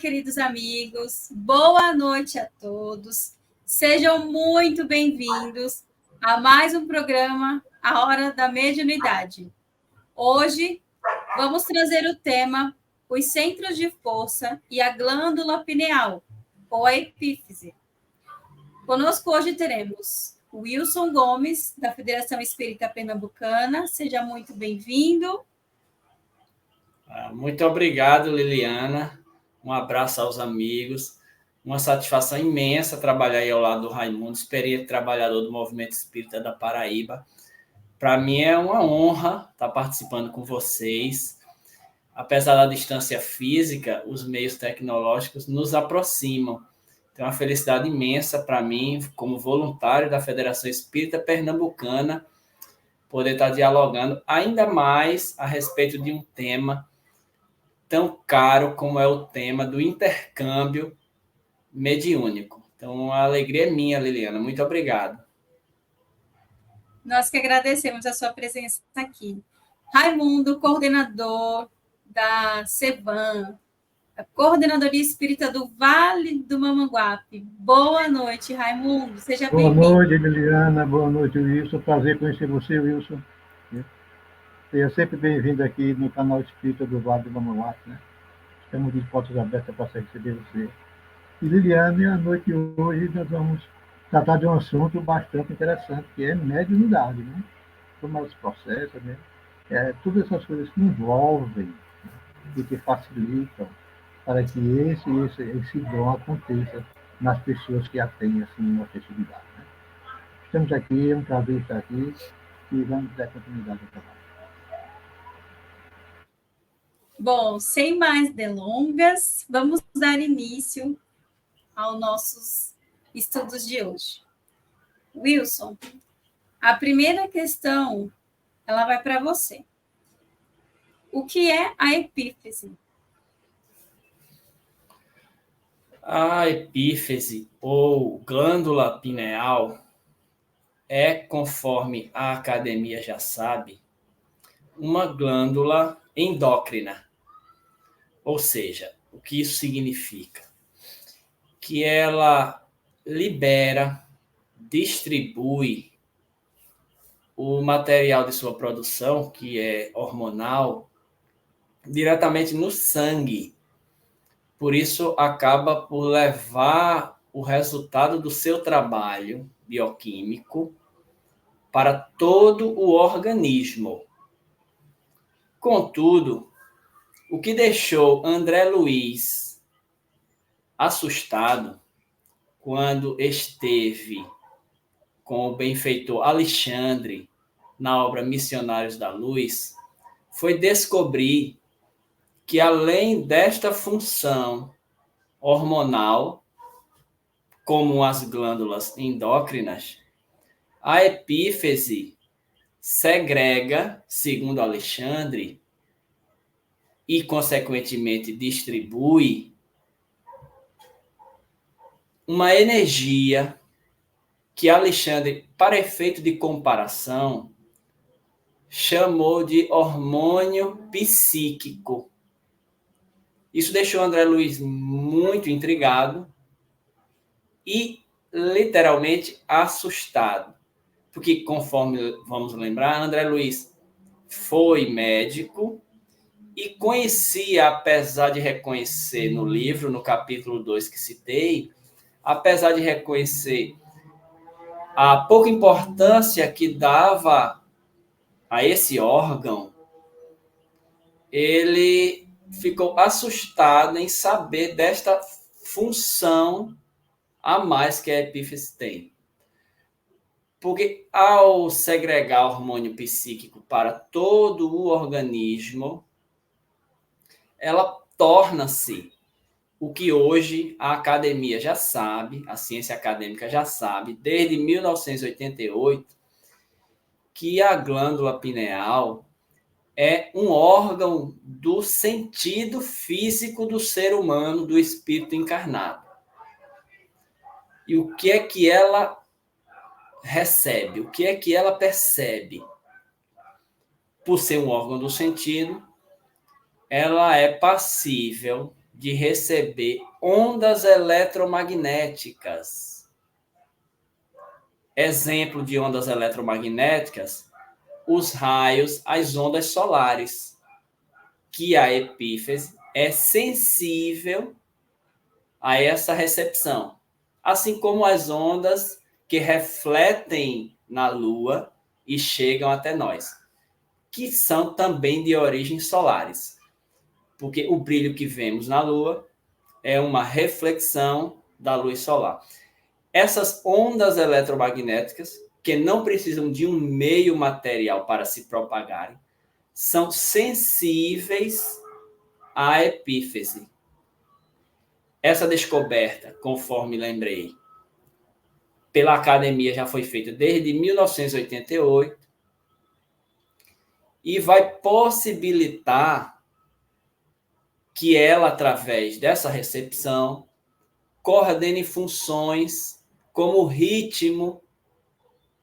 queridos amigos. Boa noite a todos. Sejam muito bem-vindos a mais um programa, A Hora da Mediunidade. Hoje, vamos trazer o tema Os Centros de Força e a Glândula Pineal, ou a epífise. Conosco hoje teremos Wilson Gomes, da Federação Espírita Pernambucana. Seja muito bem-vindo. Muito obrigado, Liliana. Um abraço aos amigos. Uma satisfação imensa trabalhar aí ao lado do Raimundo, experiente trabalhador do Movimento Espírita da Paraíba. Para mim é uma honra estar participando com vocês. Apesar da distância física, os meios tecnológicos nos aproximam. Então, é uma felicidade imensa para mim, como voluntário da Federação Espírita Pernambucana, poder estar dialogando ainda mais a respeito de um tema tão caro como é o tema do intercâmbio mediúnico. Então, a alegria é minha, Liliana. Muito obrigado. Nós que agradecemos a sua presença aqui. Raimundo, coordenador da CEVAM, a Coordenadoria Espírita do Vale do Mamanguape. Boa noite, Raimundo. Seja bem-vindo. Boa noite, Liliana. Boa noite, Wilson. Prazer conhecer você, Wilson. Seja sempre bem-vindo aqui no canal Espírita do Vale do Mamanguape, né? Estamos de portas abertas para receber você. E, Liliana, à noite de hoje nós vamos tratar de um assunto bastante interessante, que é mediunidade, né? Como ela se processa, né? Todas essas coisas que envolvem, né? E que facilitam para que esse dom aconteça nas pessoas que a têm, assim, uma festividade, né? Estamos aqui, é um prazer estar aqui e vamos dar continuidade ao trabalho. Bom, sem mais delongas, vamos dar início aos nossos estudos de hoje. Wilson, a primeira questão, ela vai para você. O que é a epífise? A epífise, ou glândula pineal, é, conforme a academia já sabe, uma glândula endócrina. Ou seja, o que isso significa? Que ela libera, distribui o material de sua produção, que é hormonal, diretamente no sangue. Por isso, acaba por levar o resultado do seu trabalho bioquímico para todo o organismo. Contudo, o que deixou André Luiz assustado quando esteve com o benfeitor Alexandre na obra Missionários da Luz foi descobrir que, além desta função hormonal, como as glândulas endócrinas, a epífise segrega, segundo Alexandre, e, consequentemente, distribui uma energia que Alexandre, para efeito de comparação, chamou de hormônio psíquico. Isso deixou André Luiz muito intrigado e, literalmente, assustado. Porque, conforme vamos lembrar, André Luiz foi médico e conhecia, apesar de reconhecer no livro, no capítulo 2 que citei, apesar de reconhecer a pouca importância que dava a esse órgão, ele ficou assustado em saber desta função a mais que a epífise tem. Porque ao segregar hormônio psíquico para todo o organismo, ela torna-se o que hoje a academia já sabe, a ciência acadêmica já sabe, desde 1988, que a glândula pineal é um órgão do sentido físico do ser humano, do espírito encarnado. E o que é que ela recebe? O que é que ela percebe? Por ser um órgão do sentido, ela é passível de receber ondas eletromagnéticas. Exemplo de ondas eletromagnéticas, os raios, as ondas solares, que a epífise é sensível a essa recepção, assim como as ondas que refletem na Lua e chegam até nós, que são também de origem solares, porque o brilho que vemos na Lua é uma reflexão da luz solar. Essas ondas eletromagnéticas, que não precisam de um meio material para se propagarem, são sensíveis à epífise. Essa descoberta, conforme lembrei, pela academia já foi feita desde 1988 e vai possibilitar que ela, através dessa recepção, coordene funções como o ritmo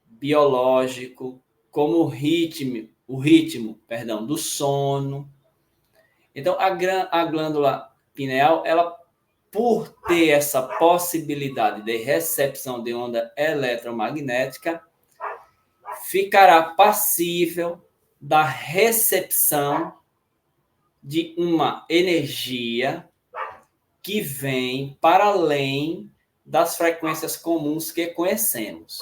biológico, como o ritmo do sono. Então, a glândula pineal, ela, por ter essa possibilidade de recepção de onda eletromagnética, ficará passível da recepção de uma energia que vem para além das frequências comuns que conhecemos.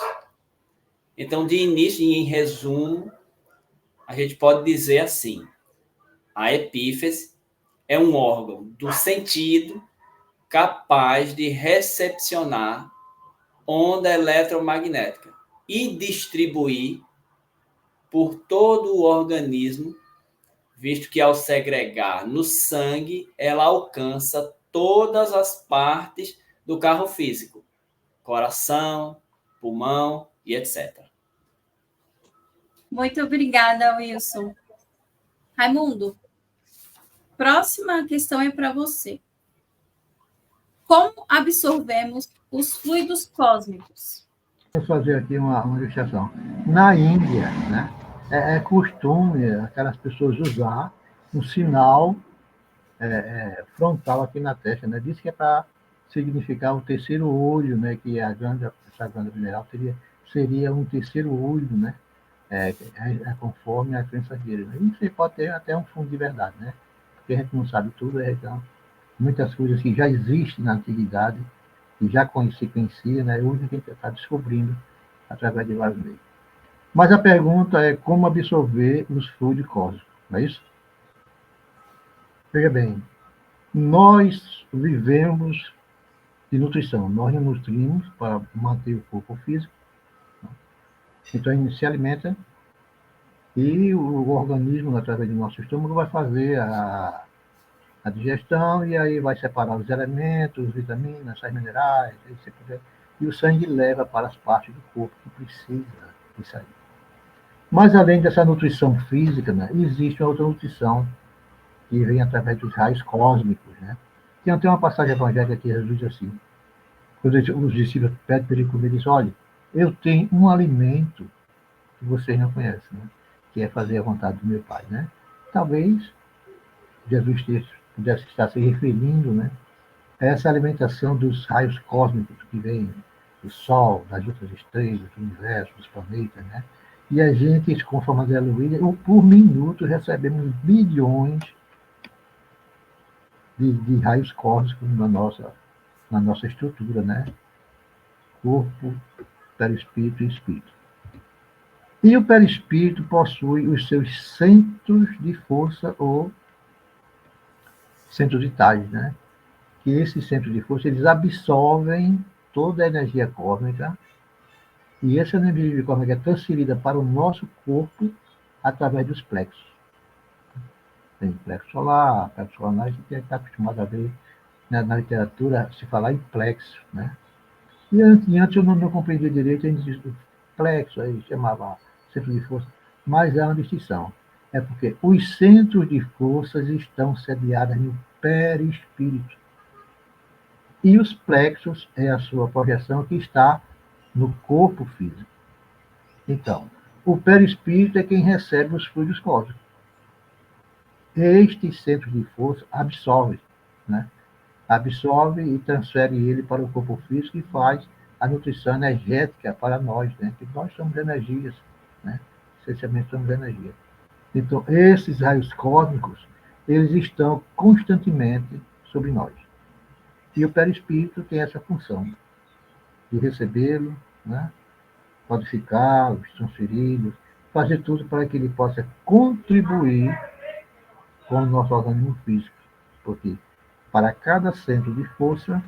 Então, de início e em resumo, a gente pode dizer assim: a epífise é um órgão do sentido capaz de recepcionar onda eletromagnética e distribuir por todo o organismo, visto que ao segregar no sangue, ela alcança todas as partes do carro físico, coração, pulmão e etc. Muito obrigada, Wilson. Raimundo, próxima questão é para você. Como absorvemos os fluidos cósmicos? Vou fazer aqui uma ilustração. Na Índia, né, é costume aquelas pessoas usar um sinal frontal aqui na testa, né? Diz que é para significar o terceiro olho, né? Que essa glândula mineral seria um terceiro olho, né? Conforme a crença dele. Né? Isso pode ter até um fundo de verdade, né? Porque a gente não sabe tudo, então muitas coisas que já existem na antiguidade e já se conhecia, né? Hoje a gente está descobrindo através de vários meios. Mas a pergunta é como absorver os fluidos cósmicos, não é isso? Veja bem, nós vivemos de nutrição, nós nos nutrimos para manter o corpo físico, então a gente se alimenta e o organismo, através do nosso estômago, vai fazer a digestão e aí vai separar os elementos, vitaminas, sais minerais, e o sangue leva para as partes do corpo que precisa disso aí. Mas além dessa nutrição física, né, existe uma outra nutrição que vem através dos raios cósmicos, né? Tem até uma passagem evangélica que Jesus diz assim, quando os discípulos pedem para ele comer, ele diz: olha, eu tenho um alimento que vocês não conhecem, né? Que é fazer a vontade do meu Pai, né? Talvez Jesus pudesse estar se referindo, né, a essa alimentação dos raios cósmicos que vêm do Sol, das outras estrelas, do universo, dos planetas, né? E a gente, conforme a André Luiz, por minuto recebemos bilhões de raios cósmicos na nossa estrutura, né? Corpo, perispírito e espírito. E o perispírito possui os seus centros de força ou centros vitais, né? Que esses centros de força, eles absorvem toda a energia cósmica e essa energia cósmica é transferida para o nosso corpo através dos plexos. Tem plexo solar, a gente está acostumado a ver, né, na literatura se falar em plexo, né? E antes eu não compreendia direito, a gente diz plexo, aí chamava centro de força, mas há uma distinção. É porque os centros de forças estão sediados no perispírito. E os plexos é a sua projeção que está no corpo físico. Então, o perispírito é quem recebe os fluidos cósmicos. Estes centros de força absorvem, né? absorve e transfere ele para o corpo físico e faz a nutrição energética para nós, né? Que nós somos energias, né? Essencialmente somos energia. Então, esses raios cósmicos, eles estão constantemente sobre nós. E o perispírito tem essa função de recebê-lo, né? Codificá-los, transferi-los, fazer tudo para que ele possa contribuir com o nosso organismo físico. Porque para cada centro de força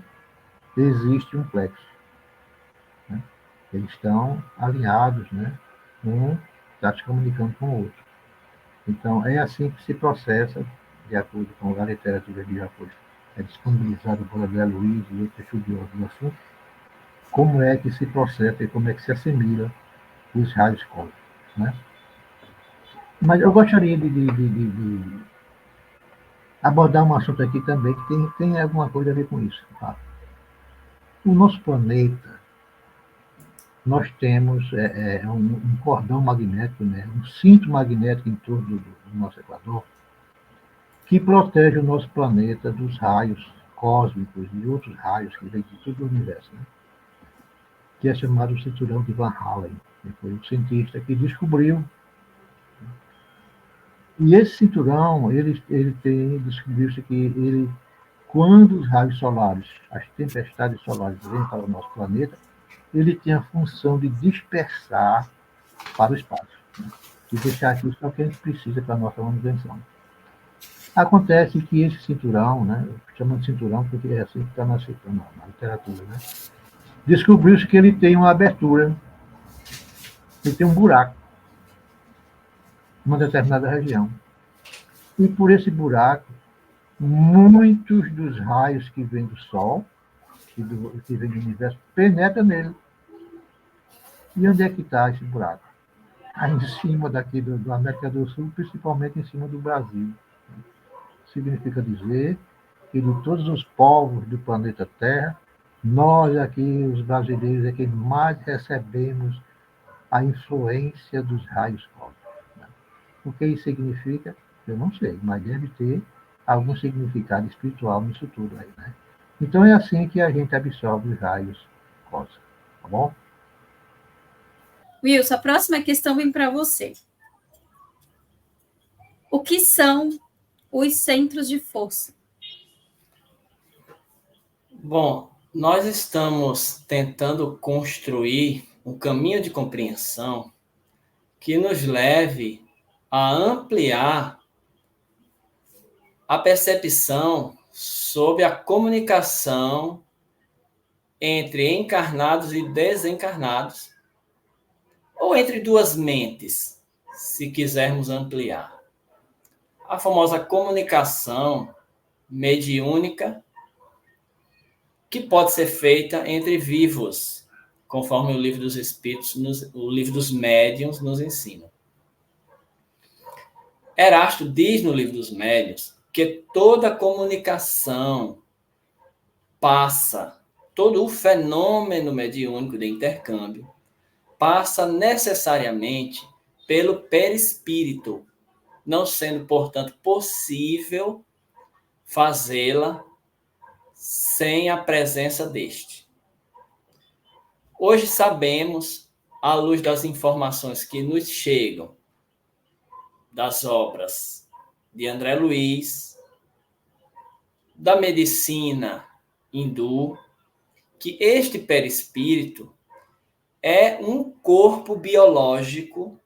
existe um plexo. Né? Eles estão alinhados, né? Um está se comunicando com o outro. Então, é assim que se processa, de acordo com a literatura que já foi disponibilizada por André Luiz e outros estudiosos do assunto, como é que se processa e como é que se assimila os raios cósmicos. Né? Mas eu gostaria de abordar um assunto aqui também que tem alguma coisa a ver com isso. Tá? O nosso planeta, nós temos um cordão magnético, né? Um cinto magnético em torno do nosso Equador, que protege o nosso planeta dos raios cósmicos e outros raios que vêm de todo o universo, né? Que é chamado cinturão de Van Allen, que foi o cientista que descobriu. E esse cinturão, descobriu-se que ele, quando os raios solares, as tempestades solares vêm para o nosso planeta, ele tem a função de dispersar para o espaço, né? E deixar aqui só o que a gente precisa para a nossa manutenção. Acontece que esse cinturão, né, chama de cinturão porque é assim que está na literatura, né, descobriu-se que ele tem uma abertura, ele tem um buraco em uma determinada região. E por esse buraco, muitos dos raios que vêm do Sol, que vêm do universo, penetram nele. E onde é que está esse buraco? Aí em cima daqui da América do Sul, principalmente em cima do Brasil. Significa dizer que de todos os povos do planeta Terra, nós aqui, os brasileiros, é que mais recebemos a influência dos raios cósmicos. O que isso significa? Eu não sei, mas deve ter algum significado espiritual nisso tudo aí, né? Então é assim que a gente absorve os raios cósmicos, tá bom? Wilson, a próxima questão vem para você. O que são os centros de força? Bom, nós estamos tentando construir um caminho de compreensão que nos leve a ampliar a percepção sobre a comunicação entre encarnados e desencarnados, ou entre duas mentes, se quisermos ampliar. A famosa comunicação mediúnica, que pode ser feita entre vivos, conforme o Livro dos Espíritos, o Livro dos Médiuns nos ensina. Erasto diz no Livro dos Médiuns que toda comunicação passa, todo o fenômeno mediúnico de intercâmbio passa necessariamente pelo perispírito, não sendo, portanto, possível fazê-la sem a presença deste. Hoje sabemos, à luz das informações que nos chegam das obras de André Luiz, da medicina hindu, que este perispírito é um corpo biológico,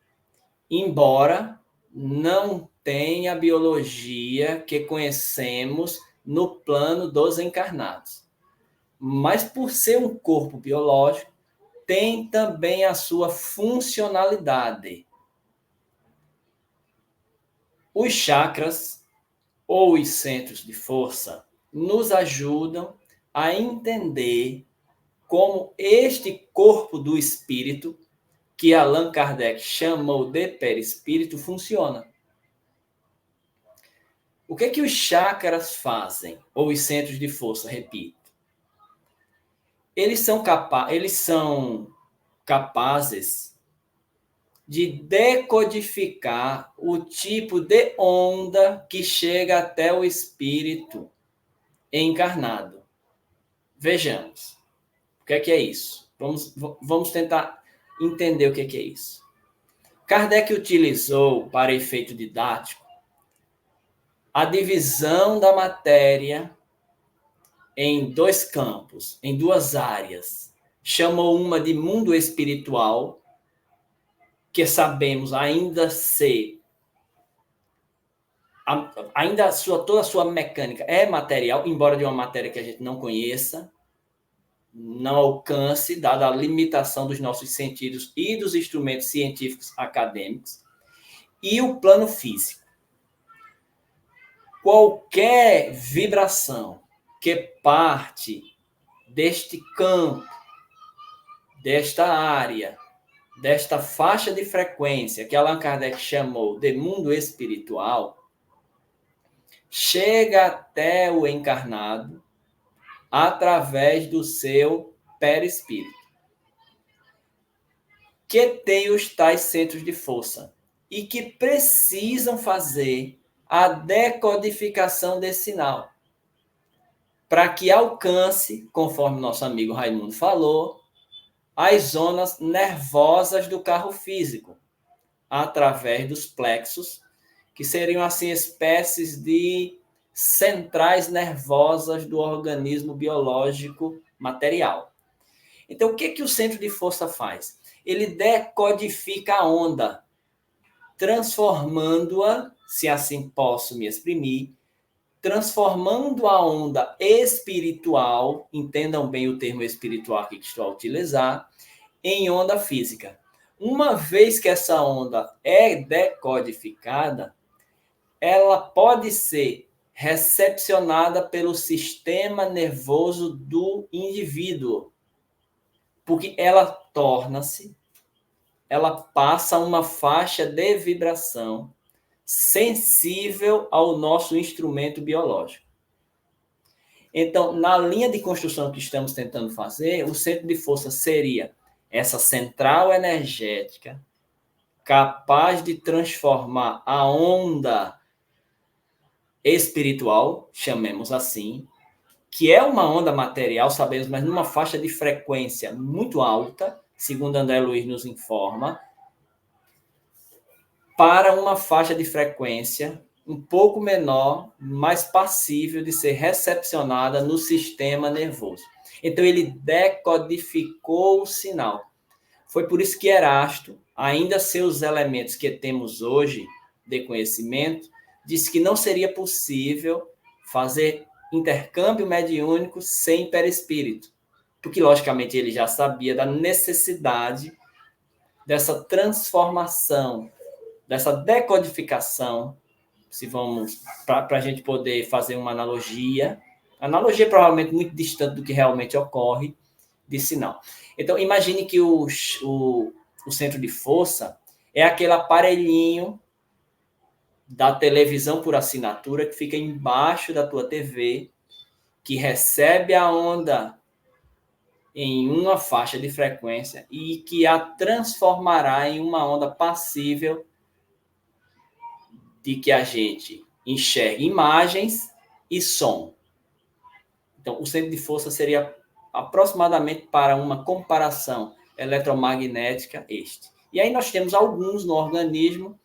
embora não tenha a biologia que conhecemos no plano dos encarnados. Mas por ser um corpo biológico, tem também a sua funcionalidade. Os chakras, ou os centros de força, nos ajudam a entender como este corpo do espírito, que Allan Kardec chamou de perispírito, funciona. O que é que os chakras fazem? Ou os centros de força, repito. Eles são capazes de decodificar o tipo de onda que chega até o espírito encarnado. Vejamos. O que é isso? Vamos tentar entender o que é isso. Kardec utilizou, para efeito didático, a divisão da matéria em dois campos, em duas áreas. Chamou uma de mundo espiritual, que sabemos ainda ser, toda a sua mecânica é material, embora de uma matéria que a gente não conheça, não alcance, dada a limitação dos nossos sentidos e dos instrumentos científicos acadêmicos, e o plano físico. Qualquer vibração que parte deste campo, desta área, desta faixa de frequência que Allan Kardec chamou de mundo espiritual, chega até o encarnado através do seu perispírito, que tem os tais centros de força e que precisam fazer a decodificação desse sinal, para que alcance, conforme nosso amigo Raimundo falou, as zonas nervosas do carro físico, através dos plexos, que seriam assim espécies de centrais nervosas do organismo biológico material. Então, o que o centro de força faz? Ele decodifica a onda, transformando-a, se assim posso me exprimir, transformando a onda espiritual, entendam bem o termo espiritual que estou a utilizar, em onda física. Uma vez que essa onda é decodificada, ela pode ser recepcionada pelo sistema nervoso do indivíduo, porque ela passa uma faixa de vibração sensível ao nosso instrumento biológico. Então, na linha de construção que estamos tentando fazer, o centro de força seria essa central energética capaz de transformar a onda espiritual, chamemos assim, que é uma onda material, sabemos, mas numa faixa de frequência muito alta, segundo André Luiz nos informa, para uma faixa de frequência um pouco menor, mais passível de ser recepcionada no sistema nervoso. Então, ele decodificou o sinal. Foi por isso que Erasto, ainda sem os elementos que temos hoje de conhecimento, disse que não seria possível fazer intercâmbio mediúnico sem perispírito, porque, logicamente, ele já sabia da necessidade dessa transformação, dessa decodificação, se vamos, para a gente poder fazer uma analogia provavelmente muito distante do que realmente ocorre, de sinal. Então, imagine que o centro de força é aquele aparelhinho da televisão por assinatura que fica embaixo da tua TV, que recebe a onda em uma faixa de frequência e que a transformará em uma onda passível de que a gente enxergue imagens e som. Então, o centro de força seria aproximadamente, para uma comparação eletromagnética, este. E aí nós temos alguns no organismo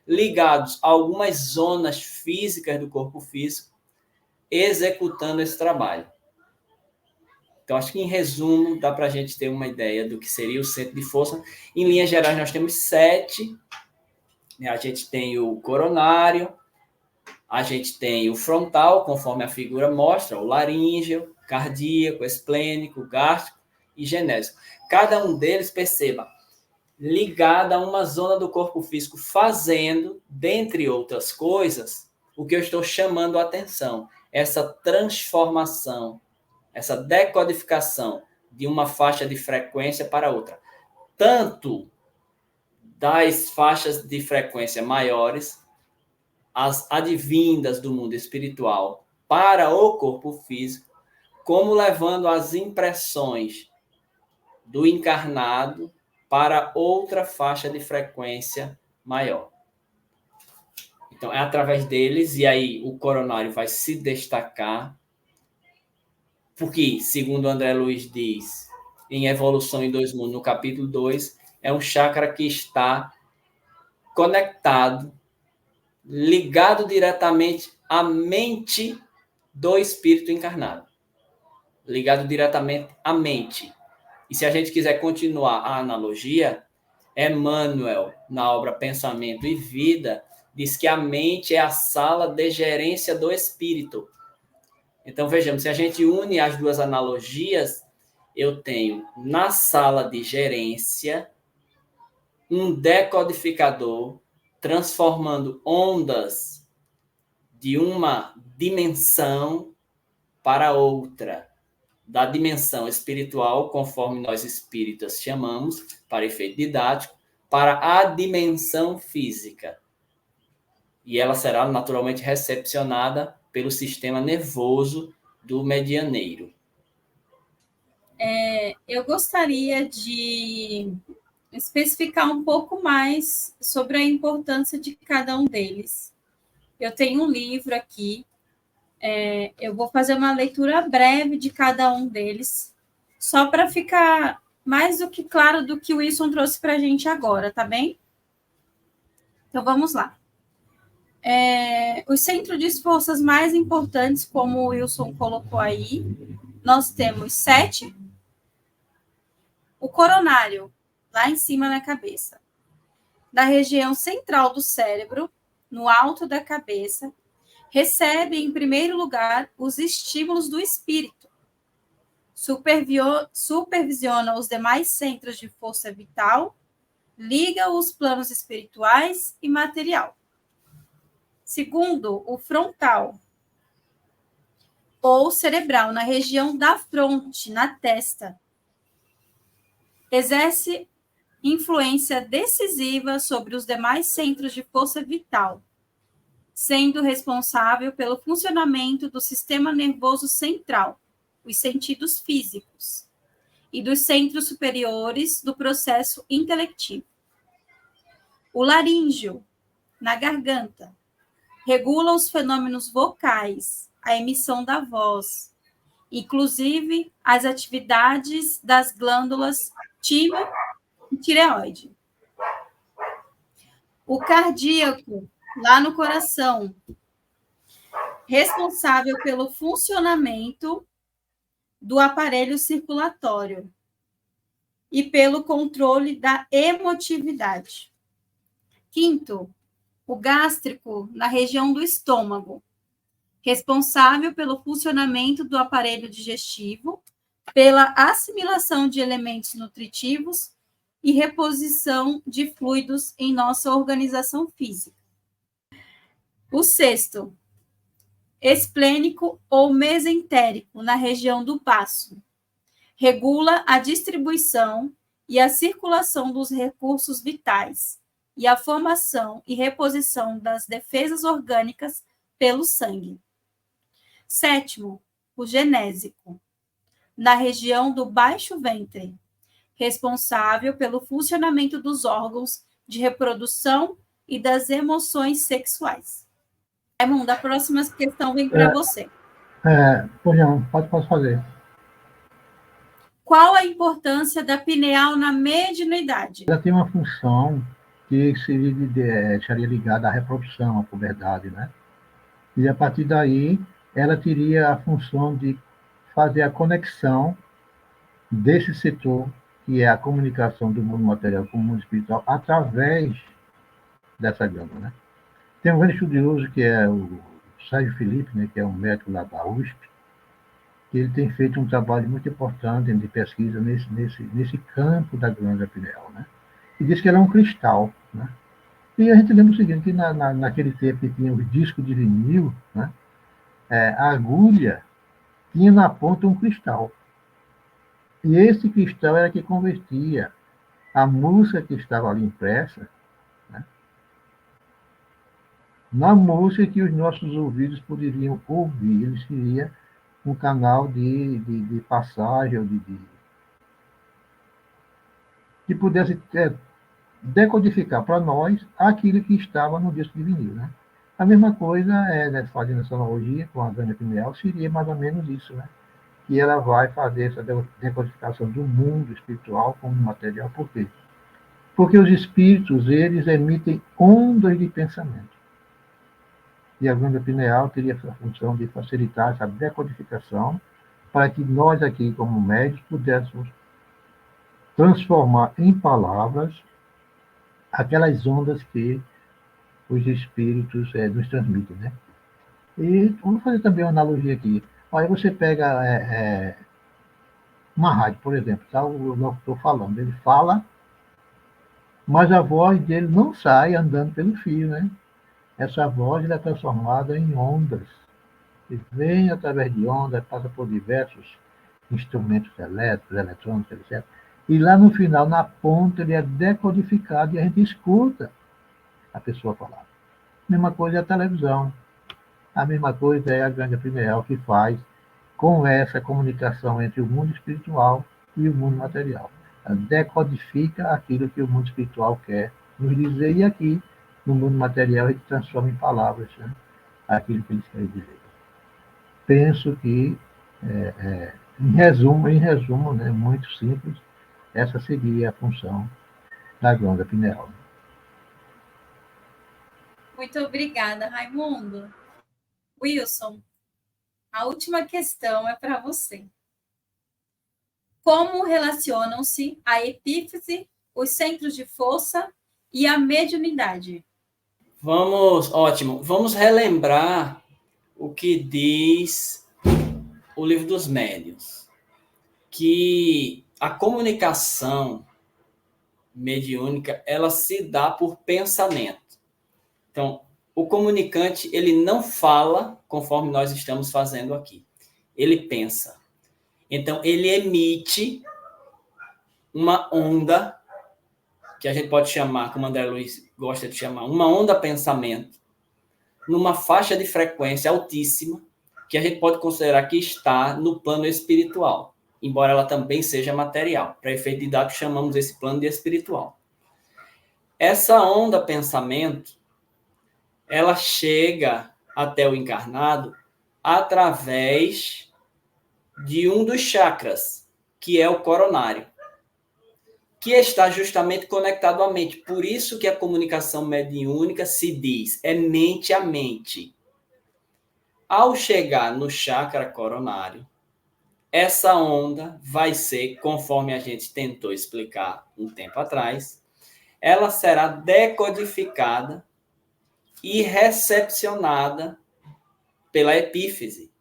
ligados a algumas zonas físicas do corpo físico, executando esse trabalho. Então, acho que, em resumo, dá para a gente ter uma ideia do que seria o centro de força. Em linhas gerais, nós temos 7. A gente tem o coronário, a gente tem o frontal, conforme a figura mostra, o laríngeo, cardíaco, esplênico, gástrico e genésico. Cada um deles, perceba, ligado a uma zona do corpo físico, fazendo, dentre outras coisas, o que eu estou chamando a atenção, essa transformação, essa decodificação de uma faixa de frequência para outra. Tanto das faixas de frequência maiores, as advindas do mundo espiritual para o corpo físico, como levando as impressões do encarnado para outra faixa de frequência maior. Então, é através deles, e aí o coronário vai se destacar, porque, segundo André Luiz diz, em Evolução em Dois Mundos, no capítulo 2, é um chakra que está conectado, ligado diretamente à mente do espírito encarnado. Ligado diretamente à mente. E se a gente quiser continuar a analogia, Emmanuel, na obra Pensamento e Vida, diz que a mente é a sala de gerência do espírito. Então, vejamos, se a gente une as duas analogias, eu tenho na sala de gerência um decodificador transformando ondas de uma dimensão para outra, da dimensão espiritual, conforme nós espíritas chamamos, para efeito didático, para a dimensão física. E ela será naturalmente recepcionada pelo sistema nervoso do medianeiro. Eu gostaria de especificar um pouco mais sobre a importância de cada um deles. Eu tenho um livro aqui, eu vou fazer uma leitura breve de cada um deles, só para ficar mais do que claro do que o Wilson trouxe para a gente agora, tá bem? Então, vamos lá. Os centros de forças mais importantes, como o Wilson colocou aí, nós temos 7. O coronário, lá em cima na cabeça. Da região central do cérebro, no alto da cabeça, recebe, em primeiro lugar, os estímulos do espírito. Supervisiona os demais centros de força vital, liga os planos espirituais e material. Segundo, o frontal, ou cerebral, na região da fronte, na testa. Exerce influência decisiva sobre os demais centros de força vital, sendo responsável pelo funcionamento do sistema nervoso central, os sentidos físicos, e dos centros superiores do processo intelectivo. O laríngeo, na garganta, regula os fenômenos vocais, a emissão da voz, inclusive as atividades das glândulas timo e tireoide. O cardíaco, lá no coração, responsável pelo funcionamento do aparelho circulatório e pelo controle da emotividade. Quinto, o gástrico, na região do estômago, responsável pelo funcionamento do aparelho digestivo, pela assimilação de elementos nutritivos e reposição de fluidos em nossa organização física. O sexto, esplênico ou mesentérico, na região do baço, regula a distribuição e a circulação dos recursos vitais e a formação e reposição das defesas orgânicas pelo sangue. Sétimo, o genésico, na região do baixo ventre, responsável pelo funcionamento dos órgãos de reprodução e das emoções sexuais. Raimundo, a próxima questão vem para você. Pois não, posso fazer. Qual a importância da pineal na mediunidade? Ela tem uma função que seria ligada à reprodução, à puberdade, né? E a partir daí, ela teria a função de fazer a conexão desse setor, que é a comunicação do mundo material com o mundo espiritual, através dessa glândula, né? Tem um grande estudioso que é o Sérgio Felipe, né, que é um médico lá da USP, que ele tem feito um trabalho muito importante de pesquisa nesse campo da glândula pineal, né? E diz que ela é um cristal, né? E a gente lembra o seguinte, que naquele tempo que tinha os discos de vinil, né, a agulha tinha na ponta um cristal. E esse cristal era que convertia a música que estava ali impressa, né, na música que os nossos ouvidos poderiam ouvir. Ele seria um canal de passagem, que pudesse decodificar para nós aquilo que estava no disco de vinil, né? A mesma coisa, fazendo essa analogia com a glândula pineal, seria mais ou menos isso, né? e ela vai fazer essa decodificação do mundo espiritual como material. Por quê? Porque os espíritos, eles emitem ondas de pensamento. E a glândula pineal teria essa função de facilitar essa decodificação para que nós aqui, como médicos, pudéssemos transformar em palavras aquelas ondas que os espíritos nos transmitem, né? E vamos fazer também uma analogia aqui. Aí você pega uma rádio, por exemplo, tá? O locutor falando, ele fala, mas a voz dele não sai andando pelo fio, né? Essa voz é transformada em ondas, e vem através de ondas, passa por diversos instrumentos elétricos, eletrônicos, etc. E lá no final, na ponta, ele é decodificado e a gente escuta a pessoa falar. A mesma coisa é a televisão. A mesma coisa é a glândula pineal que faz com essa comunicação entre o mundo espiritual e o mundo material. Ela decodifica aquilo que o mundo espiritual quer nos dizer e aqui, no mundo material, ele transforma em palavras, né? Aquilo que eles querem dizer. Penso que, em resumo, né, muito simples, essa seria a função da glândula pineal. Muito obrigada, Raimundo. Wilson, a última questão é para você. Como relacionam-se a epífise, os centros de força e a mediunidade? Ótimo. Vamos relembrar o que diz o Livro dos Médiuns, que a comunicação mediúnica, ela se dá por pensamento. Então, o comunicante, ele não fala conforme nós estamos fazendo aqui. Ele pensa. Então, ele emite uma onda, que a gente pode chamar, como André Luiz gosta de chamar, uma onda pensamento, numa faixa de frequência altíssima, que a gente pode considerar que está no plano espiritual, embora ela também seja material. Para efeito didático, chamamos esse plano de espiritual. Essa onda pensamento, ela chega até o encarnado através de um dos chakras, que é o coronário, que está justamente conectado à mente. Por isso que a comunicação mediúnica se diz, é mente a mente. Ao chegar no chakra coronário, essa onda vai ser, conforme a gente tentou explicar um tempo atrás, ela será decodificada e recepcionada pela epífise,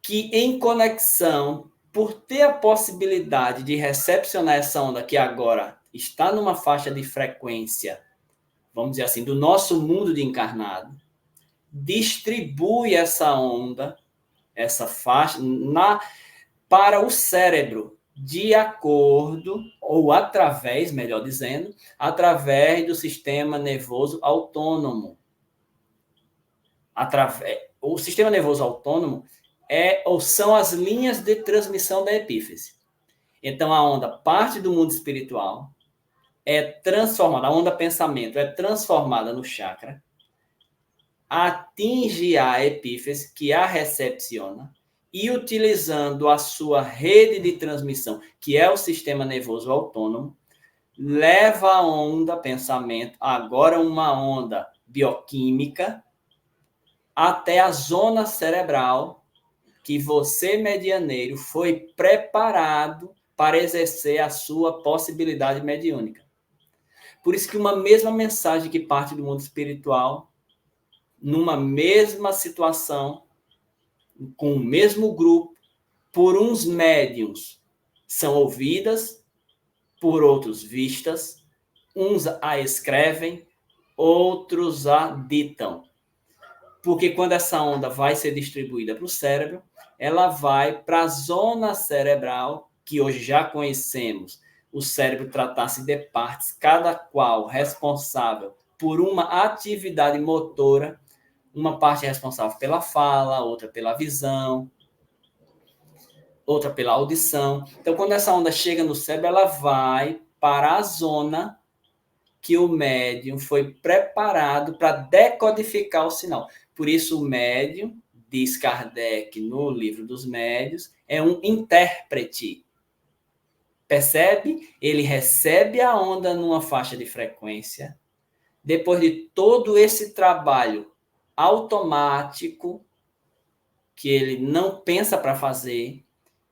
que em conexão, por ter a possibilidade de recepcionar essa onda que agora está numa faixa de frequência, vamos dizer assim, do nosso mundo de encarnado, distribui essa onda, essa faixa, para o cérebro, de acordo, ou através, melhor dizendo, através do sistema nervoso autônomo. O sistema nervoso autônomo são as linhas de transmissão da epífise. Então, a onda parte do mundo espiritual, é transformada, a onda pensamento é transformada no chakra, atinge a epífise, que a recepciona, e utilizando a sua rede de transmissão, que é o sistema nervoso autônomo, leva a onda pensamento, agora uma onda bioquímica, até a zona cerebral, que você, medianeiro, foi preparado para exercer a sua possibilidade mediúnica. Por isso que uma mesma mensagem que parte do mundo espiritual, numa mesma situação, com o mesmo grupo, por uns médiuns são ouvidas, por outros vistas, uns a escrevem, outros a ditam. Porque quando essa onda vai ser distribuída para o cérebro, ela vai para a zona cerebral, que hoje já conhecemos, o cérebro tratar-se de partes, cada qual responsável por uma atividade motora. Uma parte é responsável pela fala, outra pela visão, outra pela audição. Então, quando essa onda chega no cérebro, ela vai para a zona que o médium foi preparado para decodificar o sinal. Por isso, o médium diz Kardec no Livro dos Médiuns, é um intérprete. Percebe? Ele recebe a onda numa faixa de frequência. Depois de todo esse trabalho automático, que ele não pensa para fazer,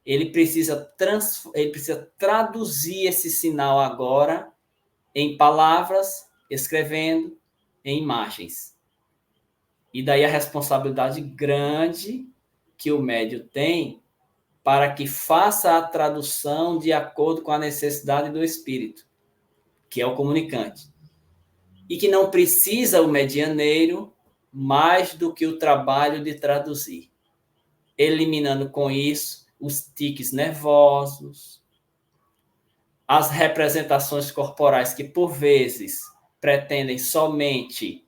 ele precisa traduzir esse sinal agora em palavras, escrevendo, em imagens. E daí a responsabilidade grande que o médium tem para que faça a tradução de acordo com a necessidade do espírito, que é o comunicante. E que não precisa o medianeiro mais do que o trabalho de traduzir, eliminando com isso os tiques nervosos, as representações corporais que, por vezes, pretendem somente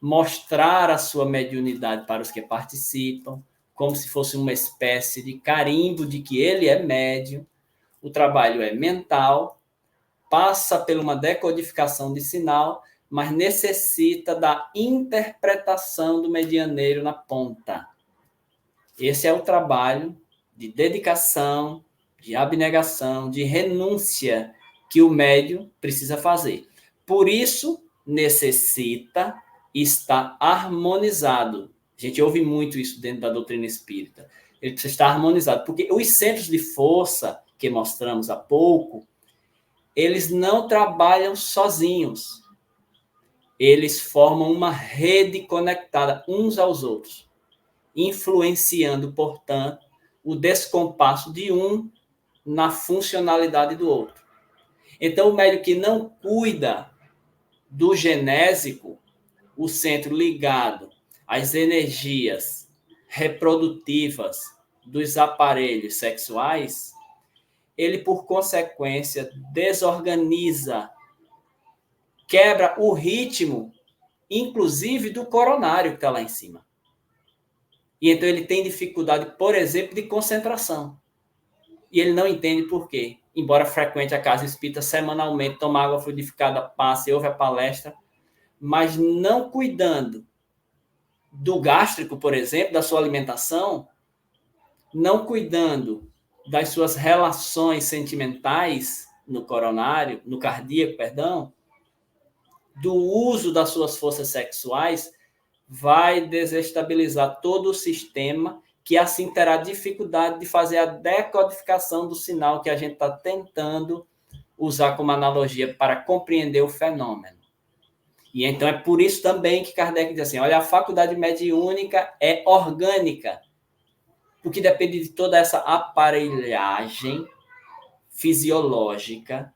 mostrar a sua mediunidade para os que participam, como se fosse uma espécie de carimbo de que ele é médium. O trabalho é mental, passa por uma decodificação de sinal, mas necessita da interpretação do medianeiro na ponta. Esse é o trabalho de dedicação, de abnegação, de renúncia que o médium precisa fazer. Por isso, necessita estar harmonizado. A gente ouve muito isso dentro da doutrina espírita. Ele precisa estar harmonizado, porque os centros de força que mostramos há pouco, eles não trabalham sozinhos. Eles formam uma rede conectada uns aos outros, influenciando, portanto, o descompasso de um na funcionalidade do outro. Então, o médium que não cuida do genésico, o centro ligado às energias reprodutivas dos aparelhos sexuais, ele, por consequência, desorganiza, quebra o ritmo, inclusive do coronário que está lá em cima. E então ele tem dificuldade, por exemplo, de concentração. E ele não entende por quê. Embora frequente a casa espírita semanalmente, toma água fluidificada, passe, ouve a palestra, mas não cuidando do gástrico, por exemplo, da sua alimentação, não cuidando das suas relações sentimentais no coronário, no cardíaco, perdão, do uso das suas forças sexuais, vai desestabilizar todo o sistema, que assim terá dificuldade de fazer a decodificação do sinal que a gente está tentando usar como analogia para compreender o fenômeno. E então é por isso também que Kardec diz assim, olha, a faculdade mediúnica é orgânica, porque depende de toda essa aparelhagem fisiológica,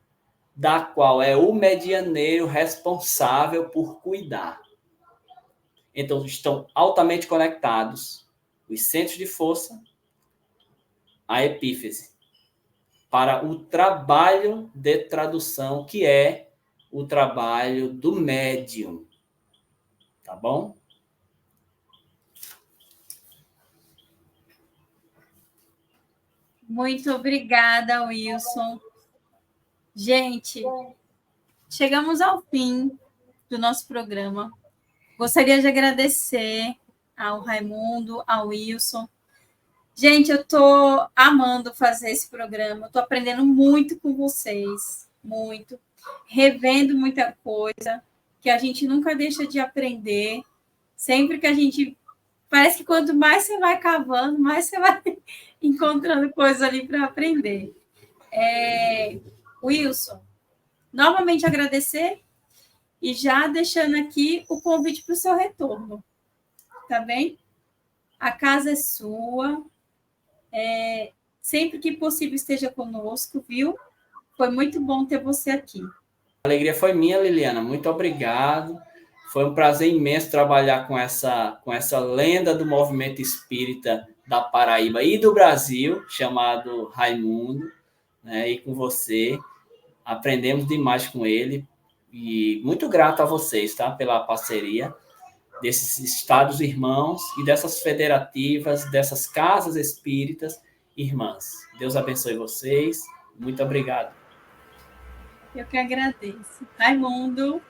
da qual é o medianeiro responsável por cuidar. Então, estão altamente conectados os centros de força, a epífise, para o trabalho de tradução, que é o trabalho do médium. Tá bom? Muito obrigada, Wilson. Gente, chegamos ao fim do nosso programa. Gostaria de agradecer ao Raimundo, ao Wilson. Gente, eu estou amando fazer esse programa. Estou aprendendo muito com vocês, muito. Revendo muita coisa, que a gente nunca deixa de aprender. Sempre que a gente... Parece que quanto mais você vai cavando, mais você vai encontrando coisas ali para aprender. Wilson, novamente agradecer e já deixando aqui o convite para o seu retorno. Tá bem? A casa é sua. Sempre que possível esteja conosco, viu? Foi muito bom ter você aqui. A alegria foi minha, Liliana. Muito obrigado. Foi um prazer imenso trabalhar com essa lenda do movimento espírita da Paraíba e do Brasil, chamado Raimundo, né? E com você. Aprendemos demais com ele. E muito grato a vocês, tá? Pela parceria desses estados irmãos e dessas federativas, dessas casas espíritas irmãs. Deus abençoe vocês. Muito obrigado. Eu que agradeço. Raimundo.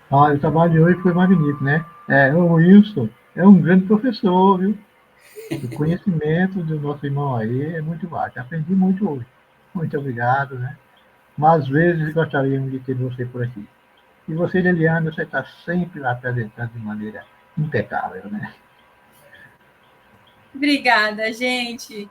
O trabalho de hoje foi magnífico, né? O Wilson, é um grande professor, viu? O conhecimento do nosso irmão aí é muito vasto. Aprendi muito hoje. Muito obrigado, né? Mas às vezes gostaríamos de ter você por aqui. E você, Liliana, você está sempre lá apresentando de maneira impecável, né? Obrigada, gente.